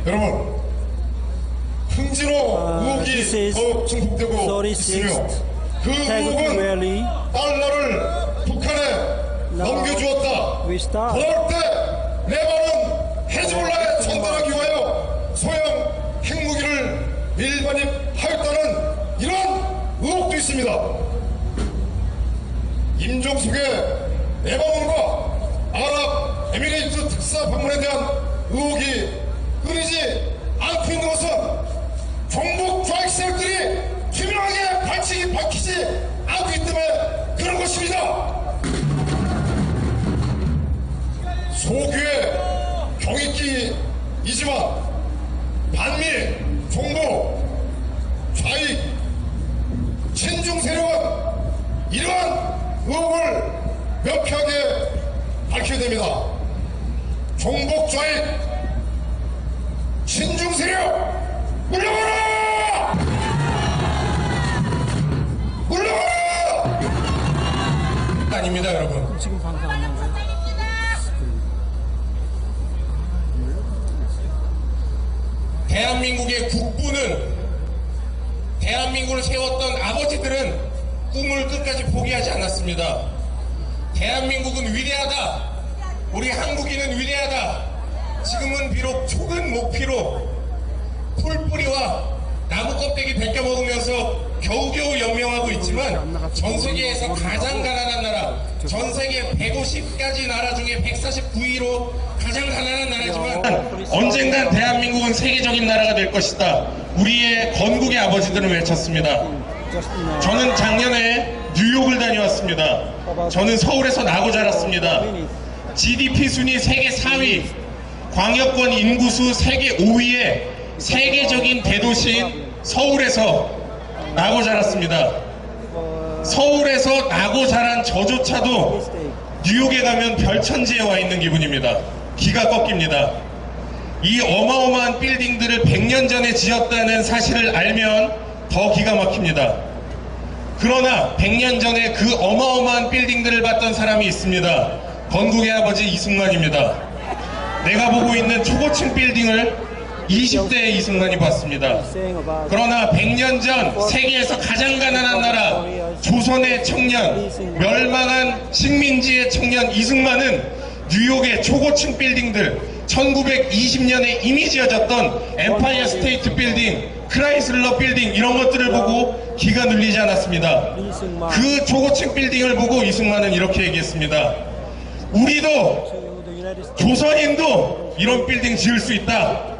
여러분, 흥진호 의혹이 더욱 증폭되고 있으며 그 의혹은 달러를 북한에 넘겨주었다. 돌아올 때 레바논 헤즈볼라에 전달하기 위하여 소형 핵무기를 밀반입하였다는 이런 의혹도 있습니다. 임종석의 레바논과 아랍에미레이트 특사 방문에 대한 의혹이 끊이지 않고 있는 것은 종북 좌익 세력들이 투명하게 밝히지 않고 있기 때문에 그런 것입니다. 소규의 경익기이지만 반미, 종북, 좌익, 친중 세력은 이러한 의혹을 명쾌하게 밝혀야 됩니다. 종북, 좌익, 친중 세력 물러가라! 물러가라! 아닙니다, 여러분. 지금 방송 안 나온 거예요? 대한민국의 국부는, 대한민국을 세웠던 아버지들은 꿈을 끝까지 포기하지 않았습니다. 대한민국은 위대하다. 우리 한국인은 위대하다. 지금은 비록 촉은 목피로 풀뿌리와 나무 껍데기 벗겨 먹으면서 겨우겨우 연명하고 있지만 전 세계에서 가장 가난한 나라, 전 세계 150가지 나라 중에 149위로 가장 가난한 나라지만 언젠간 대한민국은 세계적인 나라가 될 것이다. 우리의 건국의 아버지들은 외쳤습니다. 저는 작년에 뉴욕을 다녀왔습니다. 저는 서울에서 나고 자랐습니다. GDP 순위 세계 4위, 광역권 인구수 세계 5위의 세계적인 대도시인 서울에서 나고 자랐습니다. 서울에서 나고 자란 저조차도 뉴욕에 가면 별천지에 와 있는 기분입니다. 기가 꺾입니다. 이 어마어마한 빌딩들을 100년 전에 지었다는 사실을 알면 더 기가 막힙니다. 그러나 100년 전에 그 어마어마한 빌딩들을 봤던 사람이 있습니다. 건국의 아버지 이승만입니다. 내가 보고 있는 초고층 빌딩을 20대의 이승만이 봤습니다. 그러나 100년 전 세계에서 가장 가난한 나라 조선의 청년, 멸망한 식민지의 청년 이승만은 뉴욕의 초고층 빌딩들, 1920년에 이미 지어졌던 엠파이어 스테이트 빌딩, 크라이슬러 빌딩 이런 것들을 보고 기가 눌리지 않았습니다. 그 초고층 빌딩을 보고 이승만은 이렇게 얘기했습니다. 우리도, 조선인도 이런 빌딩 지을 수 있다.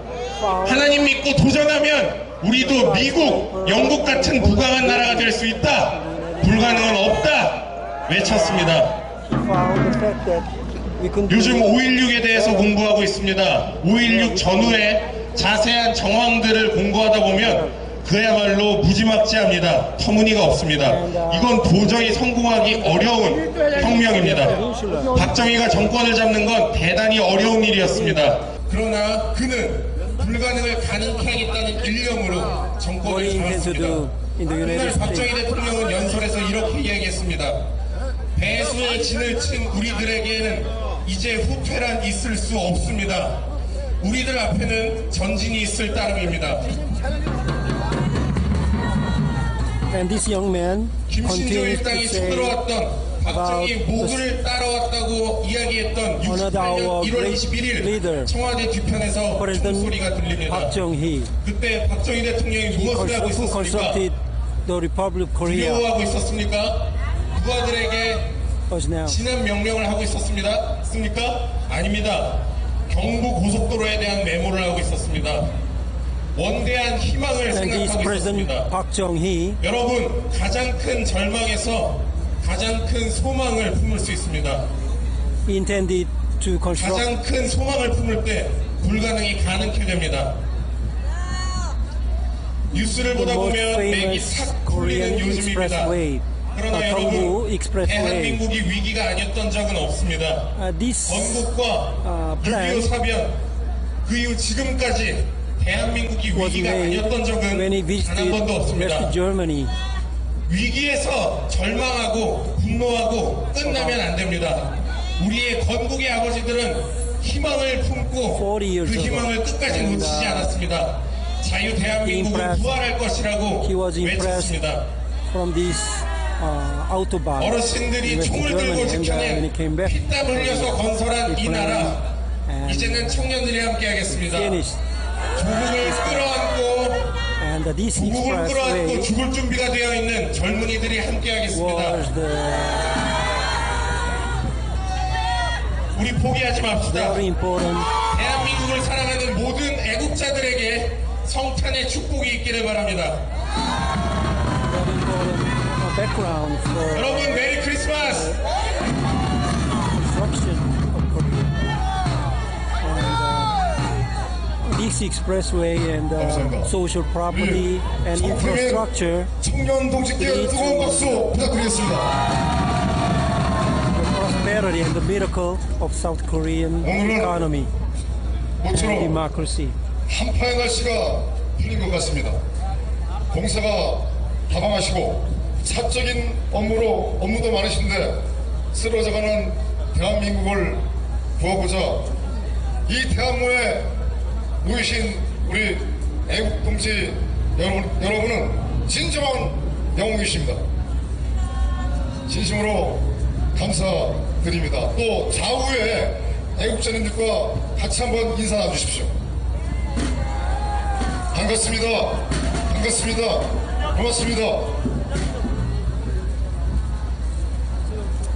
하나님 믿고 도전하면 우리도 미국, 영국 같은 부강한 나라가 될 수 있다. 불가능은 없다. 외쳤습니다. 요즘 5.16에 대해서 공부하고 있습니다. 5.16 전후의 자세한 정황들을 공부하다 보면 그야말로 무지막지합니다. 터무니가 없습니다. 이건 도저히 성공하기 어려운 혁명입니다. 박정희가 정권을 잡는 건 대단히 어려운 일이었습니다. 그러나 그는 불가능을 가능케 하겠다는 일념으로 정권을 잡았습니다. 그날 박정희 대통령은 연설에서 이렇게 이야기했습니다. 배수의 진을 친 우리들에게는 이제 후퇴란 있을 수 없습니다. 우리들 앞에는 전진이 있을 따름입니다. And this young man 김신조 continues to 일당이 say 쳐들어왔던 박정희 목을 따라왔다고 이야기했던 68년 1월 21일 청와대 뒤편에서 총소리가 들립니다. 박정희, 그때 박정희 대통령이 무엇을 하고 있었습니까? the Republic of Korea, 두려워하고 있었습니까? 누가들에게 was now. 진압 명령을 하고 있었습니다. 아닙니다. 경부 고속도로에 대한 메모를 하고 있었습니다. 원대한 희망을 And this 생각하고 President 있었습니다. Park Chung-hee 여러분, 가장 큰 절망에서 가장 큰 소망을 품을 수 있습니다. intended to construct 가장 큰 소망을 품을 때 불가능이 가능케 됩니다. 뉴스를 보다 most 보면 맥이 famous 탁 Korean 풀리는 요즘입니다. expressway, 그러나 Gyeongbu 여러분, Expressway. 대한민국이 위기가 아니었던 적은 없습니다. This 건국과 plan 6.25 사변, 그 이후 지금까지 대한민국이 was 위기가 made 아니었던 적은 when he 단 한 visited 번도 없습니다. West Germany. 위기에서 절망하고 분노하고 끝나면 안 됩니다. 우리의 건국의 아버지들은 희망을 품고 40 years 그 희망을 ago. 끝까지 And, 놓치지 않았습니다. 자유 대한민국을 impressed- 부활할 것이라고 he was impressed 외쳤습니다. from this autobahn. He 어르신들이 went to 총을 들고 Germany, and when he 지켜낸 came back, 피땀 흘려서 건설한 이 나라, and 이제는 청년들이 함께하겠습니다. finished. 조국을 끌어안고 And this 조국을 끌어안고 expressway 죽을 준비가 되어 있는 젊은이들이 함께하겠습니다. was the 우리 포기하지 맙시다. very important, 대한민국을 사랑하는 모든 애국자들에게 성탄의 축복이 있기를 바랍니다. very important background for 여러분 메리 크리스마스! construction of Korea. And this expressway and 감사합니다. social property and infrastructure, 청년 동지께 뜨거운 박수 부탁드리겠습니다. the prosperity and the miracle of South Korean economy and 모처럼 democracy. 한파의 날씨가 풀린 것 같습니다. 공사가 다방하시고 사적인 업무도 많으신데 쓰러져가는 대한민국을 구하고자 이 대한문에 모이신 우리 애국 동지 여러분은 진정한 영웅이십니다. 진심으로 감사드립니다. 또 좌우에 애국자님들과 같이 한번 인사 나누십시오. 반갑습니다. 반갑습니다. 고맙습니다.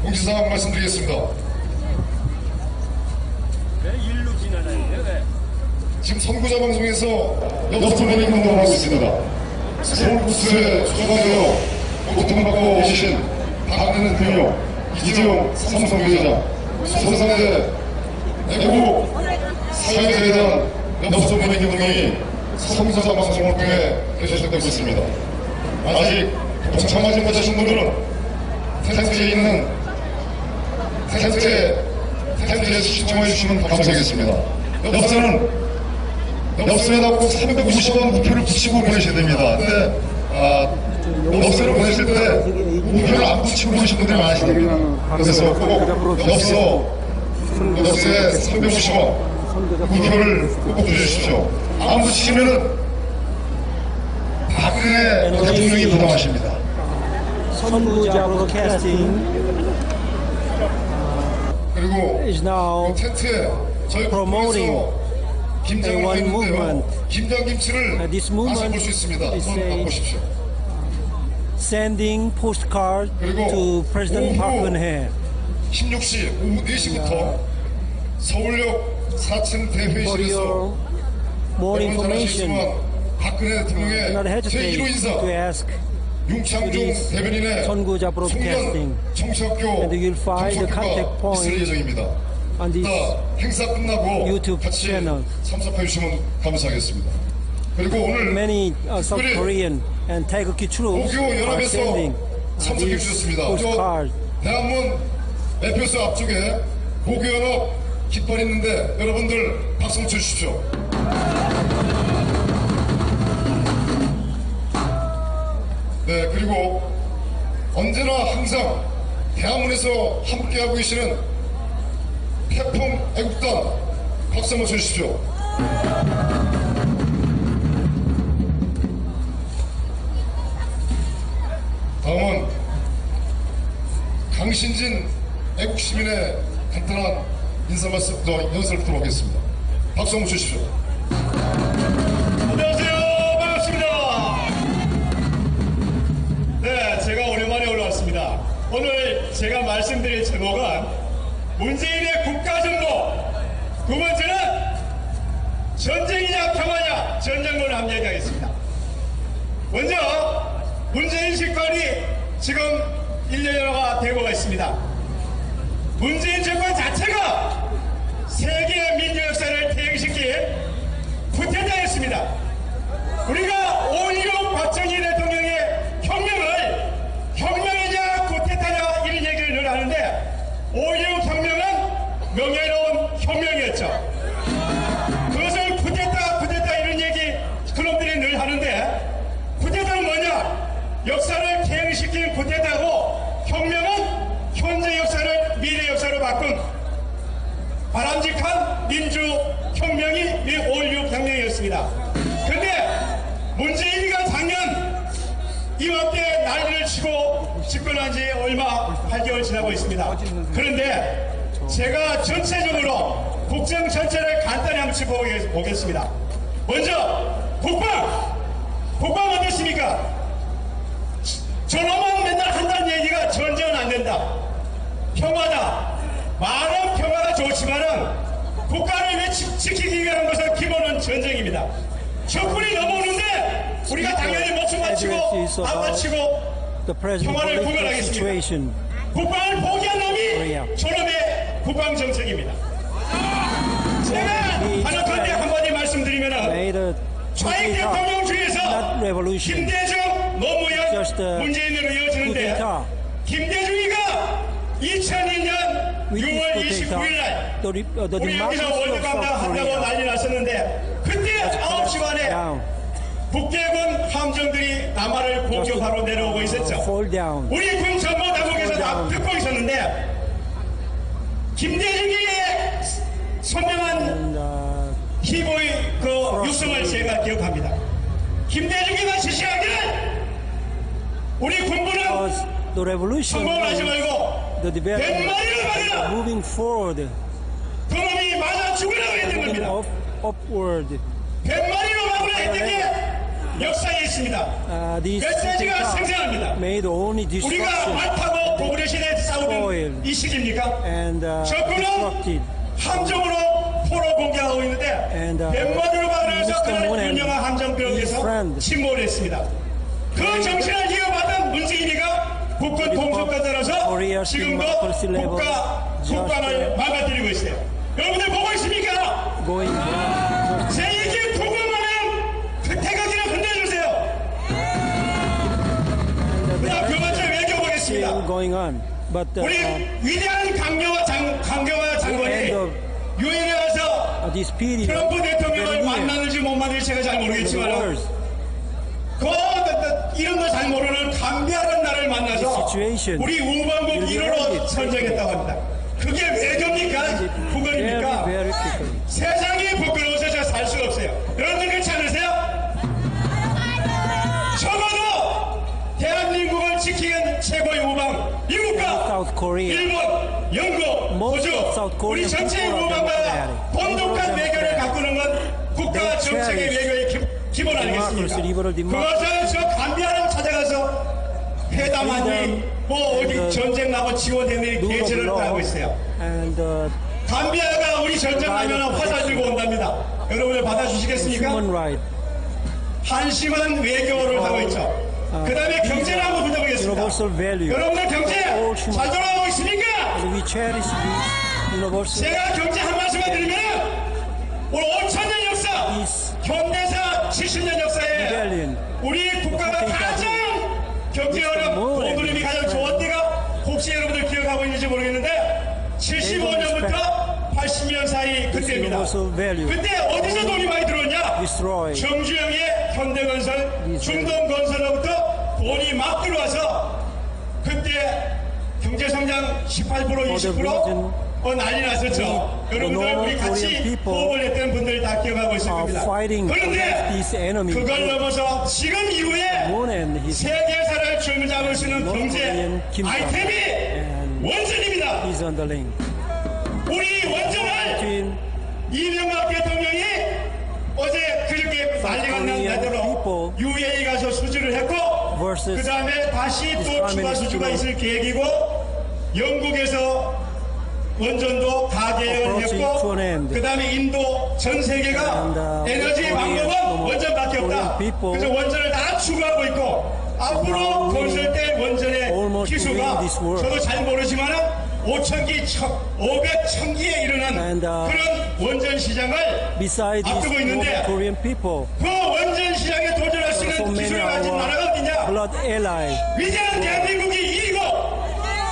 공지사항 말씀드리겠습니다. 지금 선구자 방송에서 엽서번이 운동을 하고 있습니다. 서울구스에 초청되어 고통받고 오신 박근혜 대표, 이재용 삼성회장, 손상대 애국 사회에 대한 엽서번이 운동이 선구자 방송을 통해 계속되고 있습니다. 아직 동참하지 못하신 분들은 텐트에 시청해 주시면 감사하겠습니다. 엽서에다 꼭 350원 우표를 붙이고 보내셔야 됩니다. 근데 엽서를 보내실 때 우표를 안 붙이고 보내신 분들이 많으시거든요. 그래서 꼭 엽서에 350원 우표를 꼭 주십시오. 안 붙이시면은 박근혜 대통령이 부담하십니다. 선구자 Broadcasting 그리고 is now 텐트에 저희 promoting 국회에서 김장을 one 했는데요. movement. 김장김치를 This movement 마셔볼 수 있습니다. is 한번 a- 맛보십시오. sending postcard 그리고 to President Park 오후 Geun-hye 16시 오후 4시부터 서울역 4층 for 대회의실에서 your more 여러분 잘 information. 아시겠지만 박근혜 Do not 대통령의 hesitate 제1호 인사 to ask 윤창중 Please, 대변인의 선구자 Broadcasting. 송년 청취학교 And you'll find the contact 접속교가 point 있을 예정입니다. on this 행사 끝나고 YouTube 같이 channel. 참석해 주시면 감사하겠습니다. 그리고 오늘 many South 특별히 Korean and Taegukgi troops 고교 are 연합에서 sending 참석해 these 주셨습니다. postcards. 대한문 매표소 앞쪽에 고교연합 깃발 있는데 여러분들 박수 쳐주십시오. 네, 그리고 언제나 항상 대한문에서 함께하고 계시는 태풍 애국단 박수 한번 쳐주십시오. 다음은 강신진 애국시민의 간단한 인사 말씀, 연설을 듣도록 하겠습니다. 박수 한번 주십시오. 안녕하세요. 반갑습니다. 네, 제가 오랜만에 올라왔습니다. 오늘 제가 말씀드릴 제목은 문재인의 국가정보, 두 번째는 전쟁이냐 평화냐 전쟁론을 함께 얘기하겠습니다. 먼저 문재인 식권이 지금 1년여가 되고 있습니다. 문재인 정권 자체가 세계 민주 역사를 퇴행시킨 쿠데타였습니다. 우리가 5.16 박정희 대통령의 혁명이냐 쿠데타냐 이런 얘기를 늘 하는데 5.16 혁명은 명예로운 혁명이었죠. 그것을 쿠데타 이런 얘기 그놈들이 늘 하는데 쿠데타는 뭐냐? 역사를 퇴행시킨 쿠데타고 혁명은 현재 역사를 미래 역사로 바꾼 바람직한 했습니다. 근데 문재인이가 작년 이맘때 난리를 치고 집권한 지 얼마 8개월 지나고 있습니다. 그런데 제가 전체적으로 국정 전체를 간단히 한번 짚어보겠습니다. 먼저 국방 어떻습니까? 저놈은 맨날 한다는 얘기가 전쟁은 안 된다. 평화다. 말은 평화가 좋지만은 국가를 왜 지키기 위한 것은 기본은 전쟁입니다. 적군이 넘어오는데 우리가 당연히 목숨 바치고 안 바치고 The present 평화를 political 구별하겠습니다. situation. 국방을 포기한 놈이 저놈의 국방 정책입니다. 제가 단언컨대 한마디 말씀드리면은 Made a 좌익 대통령 중에서 not revolution. 김대중, 노무현, Just a 문재인으로 이어지는데 coup d'etat. 김대중이가 2002년 With this 6월 coup 29일 d'etat, 날 the 우리 여기서 democracy of 월드컵 South 한다고 Korea 난리 났었는데 그때 9시 반에 down, 북대군 함정들이 남한을 공격하러 내려오고 있었죠. fall down. 우리 군 정보 당국에서 다 듣고 있었는데 김대중이의 선명한 And, 희보의 그 육성을 제가 기억합니다. 김대중이가 지시하기를 우리 군부는 because the revolution 성공을 하지 is 말고 the 백마리를 development 말이라 moving forward, 그놈이 맞아 죽으라고 했던 moving 겁니다. upward. 100마리로 막으라 했던 게 역사에 있습니다. These 메시지가 coup d'etat 생생합니다. made only 우리가 destruction 말타고 고구려 시대에 싸우던 spoil 이 시기입니까? and 적군은 destructed. 함정으로 포로 공격하고 있는데 And, 100마리로 막으면서 Mr. 그는 Moon and 유명한 함정병에서 his friend. 침몰을 했습니다. 그 정신을 이어받은 문재인이가 국군 통수권자로서 Korea's 지금도 democracy level 국방을 망가뜨리고 있어요. 여러분들 보고 있습니까? going down. 제 얘기 궁금하면 그 태극기를 흔들어주세요. 그다음 두 번째 외교 보겠습니다. Still going on, but 우리 위대한 강경화 장관이 end of 유엔에 가서 this period, 트럼프 대통령을 very near 만나는지 못 만날지 제가 잘 the 모르겠지만 wars, 이런 거 잘 모르는 감비하는 나를 만나서 situation 우리 우방국 1호로 선정했다고 합니다. 그게 외교입니까? very, 국언입니까? very quickly. 세상이 부끄러워서 제가 살 수가 없어요. 여러분들 그렇지 않으세요? 적어도 대한민국을 지키는 최고의 우방 미국과 South Korea, 일본, 영국, Most 호주 of South Korean 우리 전체의 people are 우방과 democratic. 돈독한 외교를 가꾸는 건 국가 They 정책의 cherish 외교의 기본 아니겠습니까? democracy, liberal democracy. 그것을 저 감비하는 찾아가서 회담하니 뭐 어디 and, 전쟁 나고 지원했니 rule of 개체를 law, 하고 있어요. and 감비아가 우리 전쟁 나면 화살 들고 온답니다. 여러분들 받아주시겠습니까? human right. 한심한 외교를 하고 있죠. 그 다음에 경제를 한번 붙여보겠습니다. Universal value. 여러분들 경제 잘 돌아가고 있습니까? And we cherish these universal 제가 경제 한 말씀만 드리면 오늘 5천년 역사, This 현대사 70년 역사에 rebellion. 우리 국가가 가장 경제 어려움, 보도림이 가장 좋은 때가 혹시 여러분들 기억하고 있는지 모르겠는데 75년부터 80년 사이 그때입니다. universal value. 그때 어디서 돈이 많이 들어왔냐? Destroy. 정주영의 현대건설, 중동건설로부터 돈이 막 들어와서 그때 경제성장 18% 20% 난리 났었죠. 여러분들 우리 같이 호흡을 했던 분들이 다 기억하고 있을 겁니다. 그런데 그걸 넘어서 지금 이후에 Moon and his 세계사를 주무잡을 수 있는 경제 아이템이 원전입니다. is underling. 우리 원전을 Between 이명박 대통령이 어제 그저께 난리가 난 대로 UAE 가서 수주를 했고 versus 그 다음에 다시 또 Prime 추가 수주가 있을 계획이고 영국에서 원전도 가계약을 했고 그 다음에 인도 전 세계가 에너지 방법은 원전밖에 없다. 그래서 원전을 다 추구하고 있고 앞으로 건설될 원전의 기수가 저도 잘 모르지만 5,000기, 500,000기에 이르는 그런 원전 시장을 beside 앞두고 these 있는데 Korean people, 그 원전 시장에 도전할 수 so 있는 many 기술을 are 가진 나라가 our 어디냐? blood allies. 위대한 대한민국이 2위고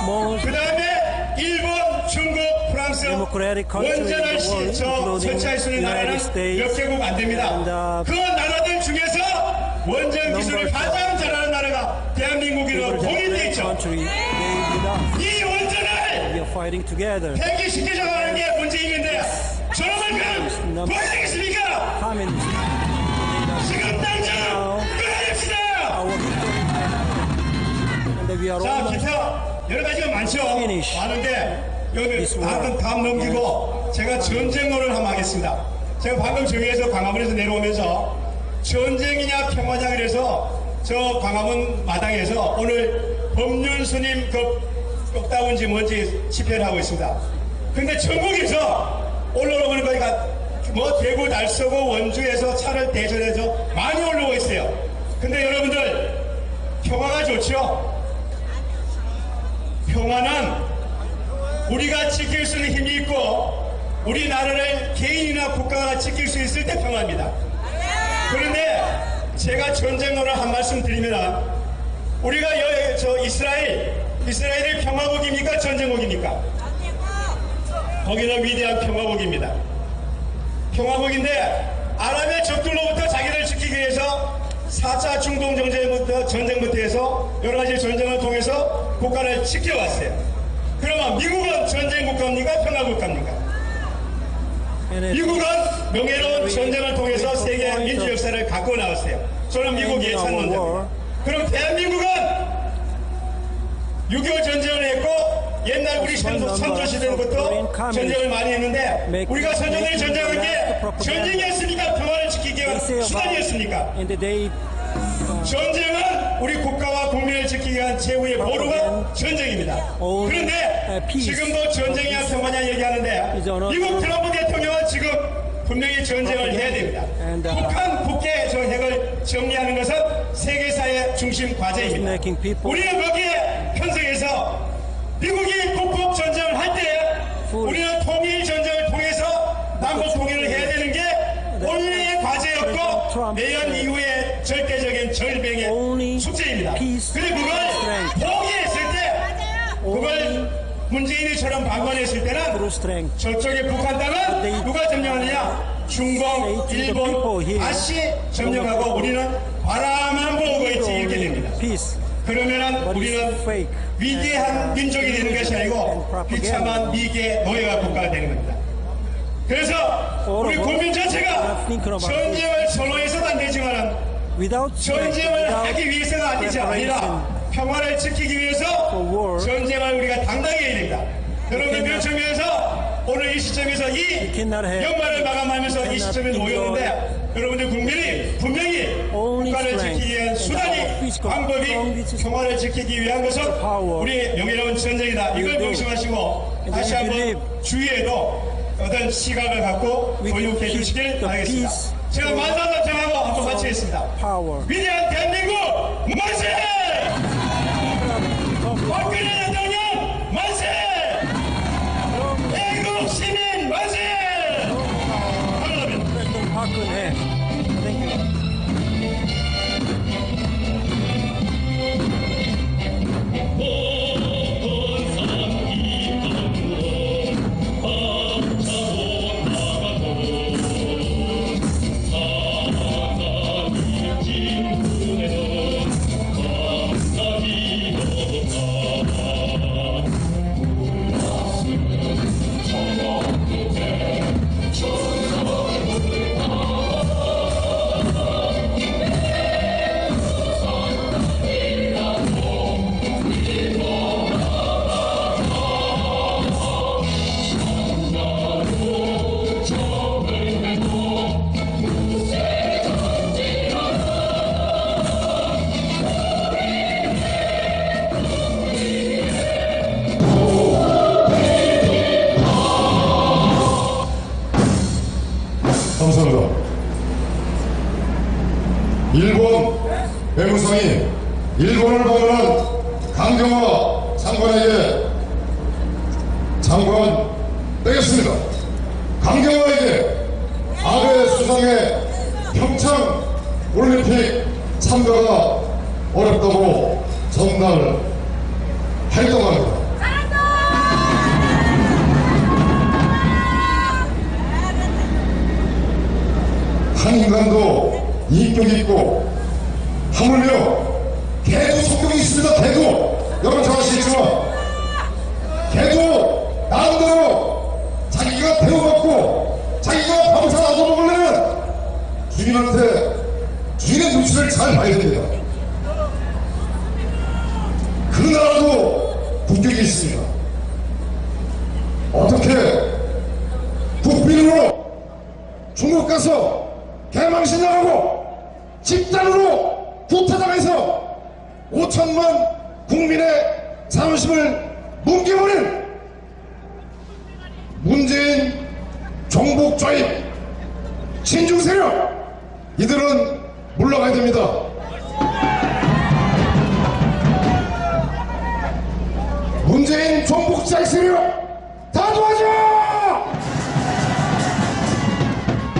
Most 그 다음에 일본, 중국, 프랑스 democratic countries in 원전을 the world, 설치할 수 있는 including 나라는 United States, 몇 개국 안 됩니다. 그 나라들 중에서 원전 기술을 가장 잘하는 나라가 대한민국이라고 공인되어 있죠. country, they with us. 이 원전을 We are fighting together. 폐기시키자고 하는 게 문제인데 저놈을 그냥 보여주겠습니까? Communist 지금 당장 끊어냅시다. our victory. And we are 자, almost 기타 여러 가지가 많죠. Finish. 많은데 여기 This war. 다음 넘기고 제가 전쟁론을 한번 하겠습니다. 제가 방금 저기에서 광화문에서 내려오면서 전쟁이냐 평화냐 그래서 저 광화문 마당에서 오늘 법륜 스님 그 꼭다운지 뭔지 집회를 하고 있습니다. 근데 전국에서 올라오는 거니까 뭐 대구 달서구 원주에서 차를 대전해서 많이 올라오고 있어요. 근데 여러분들 평화가 좋죠? 평화는 우리가 지킬 수 있는 힘이 있고 우리나라를 개인이나 국가가 지킬 수 있을 때 평화입니다. 그런데 제가 전쟁론을 한 말씀 드리면 우리가 이스라엘이 평화국입니까? 전쟁국입니까? 거기는 위대한 평화국입니다. 평화국인데 아랍의 적들로부터 자기를 지키기 위해서 4차 중동 전쟁부터 해서 여러 가지 전쟁을 통해서 국가를 지켜왔어요. 그러면 미국은 전쟁국가입니까? 평화국가입니까? 미국은 명예로운 전쟁을 통해서 세계 민주 역사를 갖고 나왔어요. 저는 미국 예찬론자입니다. 그럼 대한민국은 6.25 전쟁을 했고 옛날 우리 선조 시대부터 전쟁을 많이 했는데 우리가 선조들이 전쟁한 게 전쟁이었습니까? 평화를 지키기 위한 수단이었습니까? 전쟁은 우리 국가와 국민을 지키기 위한 최후의 보루가 전쟁입니다. 그런데 지금도 전쟁이야 평화냐 얘기하는데 미국 트럼프 대통령은 지금 분명히 전쟁을 해야 됩니다. 북한 국계 저 핵을 정리하는 것은 세계사의 중심 과제입니다. 우리는 거기에 편성해서 미국이 북북 전쟁을 할 때 우리는 통일 전쟁을 통해서 남북 통일을 해야 되는 게 원래의 과제였고 내년 이후에 절대적인 절병의 숙제입니다. 그리고 그걸 포기했을 때 그걸 문재인이처럼 방관했을 때는 저쪽에 북한 땅은 누가 점령하느냐? 중공, 일본 다시 점령하고 우리는 바라만 보고 있지 이렇게 됩니다. 그러면은 우리는 위대한 민족이 되는 것이 아니고 비참한 미개 노예와 국가가 되는 겁니다. 그래서 우리 국민 전체가 전쟁을 선호해서도 안 되지만 전쟁을 하기 위해서가 아니라 평화를 지키기 위해서 전쟁을 우리가 당당히 해야 됩니다. 여러분들 그런 점에서 오늘 이 시점에서 이 연말을 마감하면서 이 시점에 모였는데 여러분들 국민이 분명히 국가를 지키기 위한 수단이 방법이 평화를 지키기 위한 것은 우리 명예로운 전쟁이다. 이걸 명심하시고 다시 한번 주위에도 어떤 시각을 갖고 교육해 주시길 바라겠습니다. 제가 말도 안 정하고 한번 마치겠습니다. 위대한 대한민국 만세! 박근혜 대통령 만세! 대한민국 시민 만세! 감사합니다. 감사합니다. 일본 외무성이 일본을 방문한 강경화 장관에게 장관 떼겠습니다. 강경화에게 아베 수상의 평창 올림픽 참가가 어렵다고 전달 활동합니다. 한 인간도 인격 있고 하물며 개도 성격이 있습니다. 개도 여러분 잘 아시겠지만 개도 나름대로 자기가 배워먹고 자기가 방사 놔둬 먹으려면 주인한테 주인의 눈치를 잘 봐야 됩니다. 그 나라도 국격이 있습니다. 어떻게 국빈으로 중국 가서 개망신당하고 집단으로 구타당해서 5천만 국민의 자존심을 뭉개버린 문재인 종북 좌입 친중 세력, 이들은 물러가야 됩니다. 문재인 종북 좌입 세력 다 도와줘!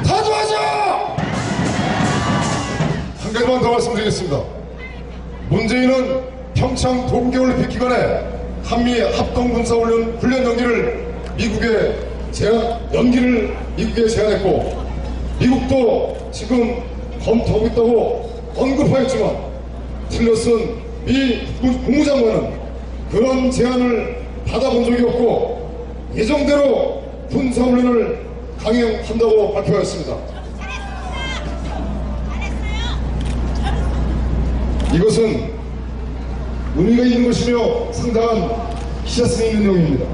다 도와줘! 한 가지만 더 말씀드리겠습니다. 문재인은 평창 동계올림픽 기간에 한미 합동군사훈련 연기를 미국에 제안했고, 미국도 지금 검토하고 있다고 언급하였지만, 틸러슨 미 국무장관은 그런 제안을 받아본 적이 없고 예정대로 군사훈련을 강행한다고 발표하였습니다. 이것은 의미가 있는 것이며 상당한 희자성이 있는 내용입니다.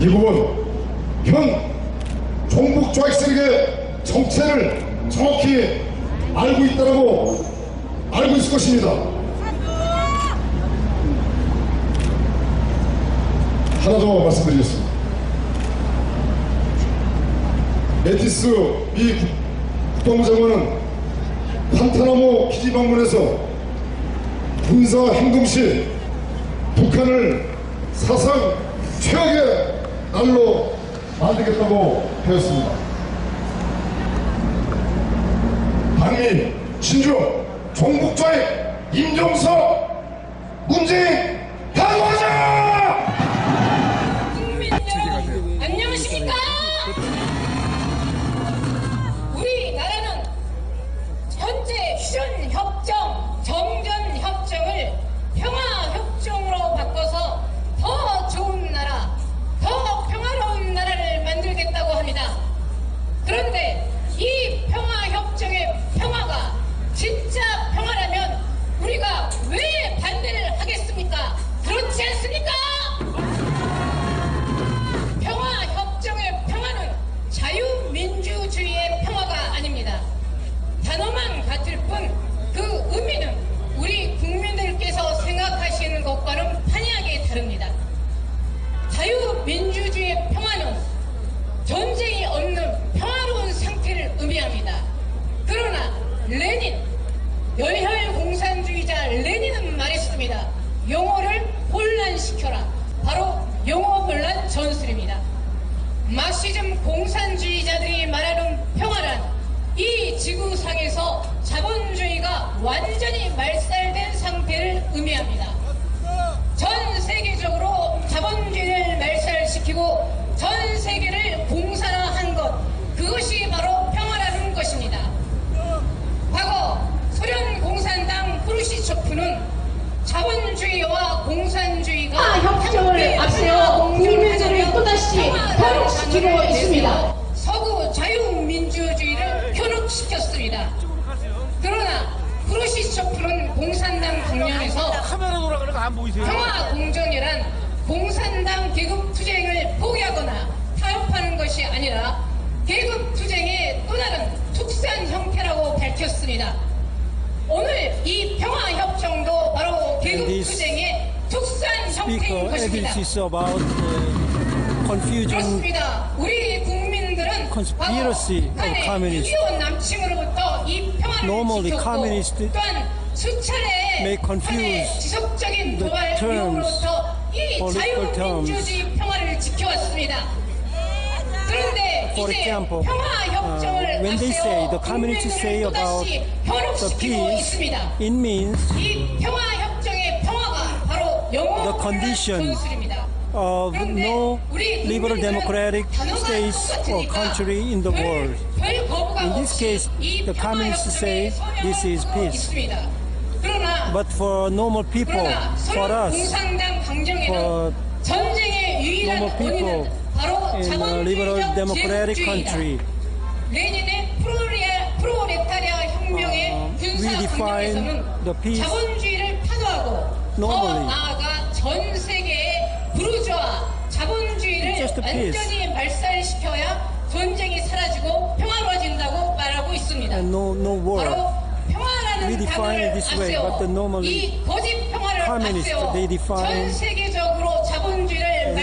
미국은 현 종북 좌익 세력의 정체를 정확히 알고 있을 것입니다. 하나 더 말씀드리겠습니다. 매티스 미 국방부 장관은 판타나모 기지 방문해서 군사 행동 시 북한을 사상 최악의 날로 만들겠다고 하였습니다. 한미, 신중, 종북좌익, 임종석, 문재인 다 도와줘! 국민 여러분, 안녕하십니까? 우리나라는 현재 휴전협정, 정전협정을 평화협정으로 바꿔서 더 좋은 나라, 더 평화로운 나라를 만들겠다고 합니다. 그런데 이 평화협정의 평화가 진짜 평화라면 우리가 왜 반대를 하겠습니까? 그렇지 않습니까? 평화협정의 평화는 자유민주주의의 평화가 아닙니다. 단어만 같을 뿐 그 의미는 우리 국민들께서 생각하시는 것과는 판이하게 다릅니다. 자유민주주의의 평화는 전쟁이 없는 평화로운 상태를 의미합니다. 그러나 레닌, 열혈공산주의자 레닌은 말했습니다. 영어를 혼란시켜라. 바로 영어 혼란 전술입니다. 마시즘 공산주의자들이 말하는 평화란 이 지구상에서 자본주의가 완전히 말살된 상태를 의미합니다. 전 세계적으로 자본주의를 말살시키고 전 세계를 공산화한 것, 그것이 바로 평화라는 것입니다. 과거 소련 공산당 후르시초프는 자본주의와 공산주의가 협정을 앞세워 국민들을 또다시 현혹시키고 있습니다. 서구 자유민주주의를 현혹시켰습니다. 그러나 후르시초프는 공산당 방면에서 평화 공정이란 공산당 계급 투쟁을 포기하거나 타협하는 것이 아니라 계급 투쟁의 또 다른 특수한 형태라고 밝혔습니다. 오늘 이 평화협정도 바로 계급 투쟁의 특수한 형태인 것입니다. 그렇습니다. 우리 국민들은 conspiracy of communists. 6.25 남침으로부터 이 평화를 지켰고 또한 수차례 may confuse 지속적인 도발 terms, 위협으로부터 이 political 자유민주주의 평화를 지켜왔습니다. 그런데 For 이제 example, 평화협정을 when they say, the 앞세워 communists say 국민들을 about 또다시 the 현혹시키고 peace, 있습니다. it means 이 평화협정의 평화가 바로 영어 the condition 전술입니다. of no liberal democratic states or country in the world. In this case, the communists say this is peace. But for normal people, for us, for 전쟁의 유일한 normal people 원인은 바로 in a liberal 자본주의적 democratic 제국주의이다. country, 레닌의 define 환경에서는 the peace 자본주의를 파도하고 normally. 더 나아가 전 세계의 부르주아 자본주의를 Just a peace. 완전히 말살시켜야 전쟁이 사라지고 평화로워진다고 말하고 있습니다. and no war. 바로 평화라는 We define 단어를 it this way, 앞세워 but normally 이 거짓 평화를 communists, 앞세워 they define 전 세계적으로 자본주의를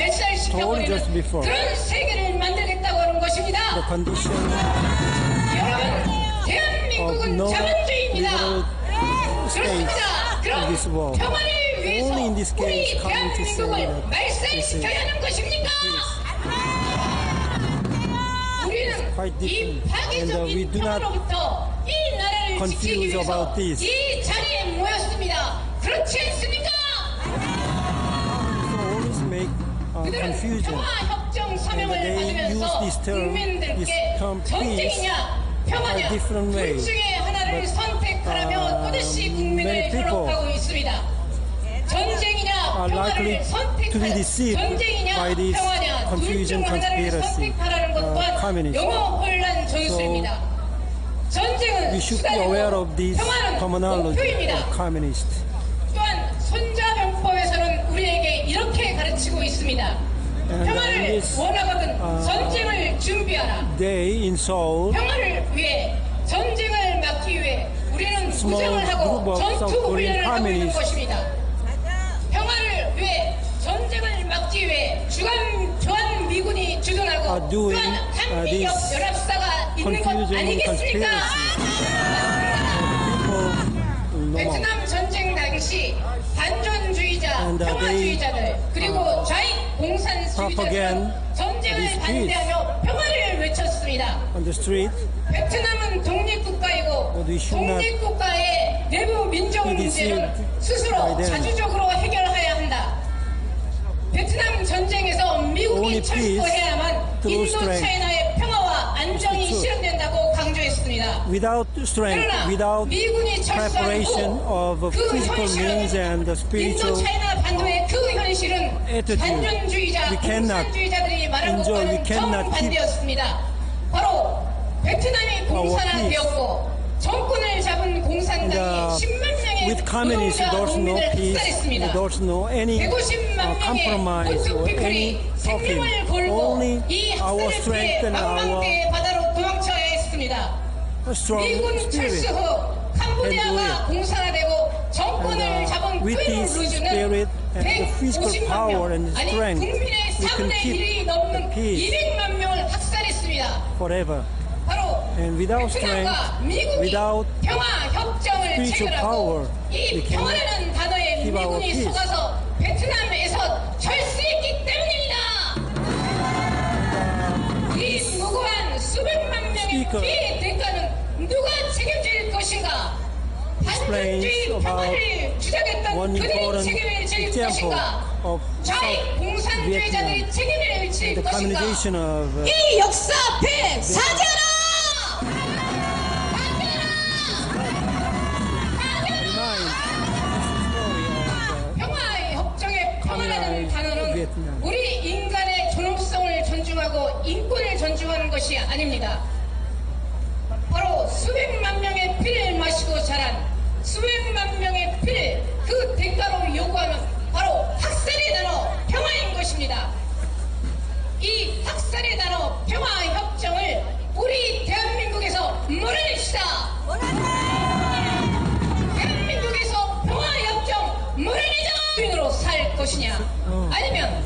told just 말살시켜버리는 before. 그런 세계를 만들겠다고 하는 것입니다. The condition 여러분, 대한민국은 of no 자본주의입니다. liberal states 그렇습니다. 그럼 in this world. 평화를 위해서 Only in this 우리 case coming to say 대한민국을 that 말살시켜야 하는 것입니까? 우리는 quite 이 different. And, we 파괴적인 do not 평화로부터 이 나라를 confuse 지키기 위해서 about this. 이 자리에 모였습니다. 그렇지 않습니까? always make 그들은 confusion. 평화협정 서명을 And they use 받으면서 this term, 국민들께 this term 전쟁이냐 평화냐 a different way. 둘 중에 하나를 선택하라며 또다시 국민을 many people 현혹하고 있습니다. 전쟁이냐 are likely 평화를 to be 선택하라. deceived 전쟁이냐 by this 평화냐 둘 confusion 중 하나를 conspiracy, 선택하라는 것 또한 communist. 영어 혼란 전술입니다. 전쟁은 We should be aware of this 평화는 terminology 목표입니다. of communist. 또한 손자병법에서는 우리에게 이렇게 가르치고 있습니다. And 평화를 this, 원하거든 전쟁을 준비하라. Day in Seoul, 평화를 위해 전쟁을 막기 위해 우리는 Small 구정을 하고 group of 전투 South Korean 훈련을 하고 있는 communists. 것입니다. 평화를 위해 전쟁을 막기 위해 주한 미군이 주둔하고 are doing 또한 한미역 this 연합사가 있는 것 confusion 아니겠습니까? people no more. 베트남 전쟁 당시 반전주의자, And, 평화주의자들 그리고 좌익 공산주의자들은 propaganda 전쟁을 this 반대하며 평화를 외쳤습니다. on the street. 베트남은 독립국가이고 But we should not 독립국가의 내부 민족 be 문제는 deceived 스스로 by them. 자주적으로 해결해야 한다. 베트남 전쟁에서 미국이 Only peace 철수해야만 through 인도 strength 차이나의 평화와 안정이 is the truth. 실현된다고 강조했습니다. Without strength, 그러나 without 미군이 철수한 preparation 후 of 그 physical means 현실은 and the spiritual 인도 차이나 반도의 그 현실은 attitude, 반전주의자, we cannot 공산주의자들이 말한 enjoy, we 것과는 cannot 정반대였습니다. 바로 베트남이 공산화되었고 정권을 잡은 공산당이 And, 10만 명의 with communists, 노동자 there's no 농민을 peace, 학살했습니다. there's no any 150만 명의 compromise or 본토피플이 any 생명을 talking. 걸고 Only 이 our 학살을 피해 strength and 망망대해 바다로 도망쳐야 했습니다. strong 미군 spirit. 철수 후 캄보디아가 공산화되고 정권을 And, 잡은 with 퀸 this spirit 루즈는 and the physical 150만 power 명, and 아니 strength, 국민의 we can 3분의 keep 1이 넘는 peace 200만 명을 학살했습니다. forever. 바로 And without 베트남과 strength, 미국이 without 평화 협정을 spiritual 체결하고 power, 이 we cannot 평화라는 단어에 keep our 미군이 peace. 속아서 베트남에서 철수했기 때문입니다. 이 무고한 수백만 명의 Speaker 피해 대가는 누가 책임질 것인가? 반전주의 explains 평화를 주장했던 one 그들이 important 책임을 질 example 것인가? of 좌익 South 공산주의자들이 Vietnam, 책임을 질 the 것인가? communication of 이 역사 앞에 사죄하라! 평화의 협정의 평화라는 단어는 Vietnam. 우리 인간의 존엄성을 존중하고 인권을 존중하는 것이 아닙니다. 바로 수백만 명의 피를 마시고 자란 수백만 명의 피를 그 대가로 요구하는 바로 학살의 단어 평화인 것입니다. 이 학살의 단어 평화협정을 우리 대한민국에서 몰아냅시다. 대한민국에서 평화협정 몰아내자! 주인으로 살 것이냐 아니면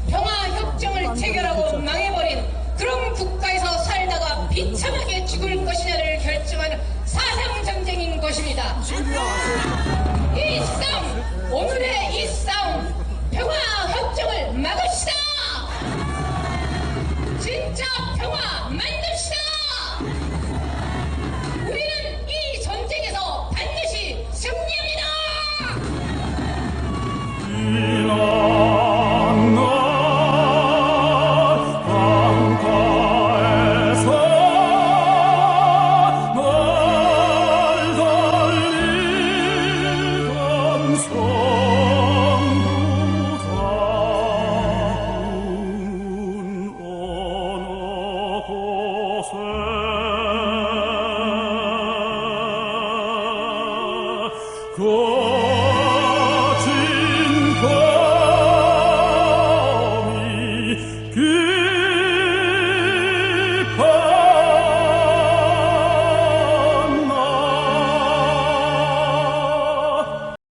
평화협정을 체결하고 망해버린 그런 국가에서 살다가 비참하게 죽을 것이냐를 결정하는 사상전쟁인 것입니다. 이 싸움, 오늘의 이 싸움, 평화협정을 막읍시다. 진짜 평화 만듭시다. 우리는 이 전쟁에서 반드시 승리합니다. 고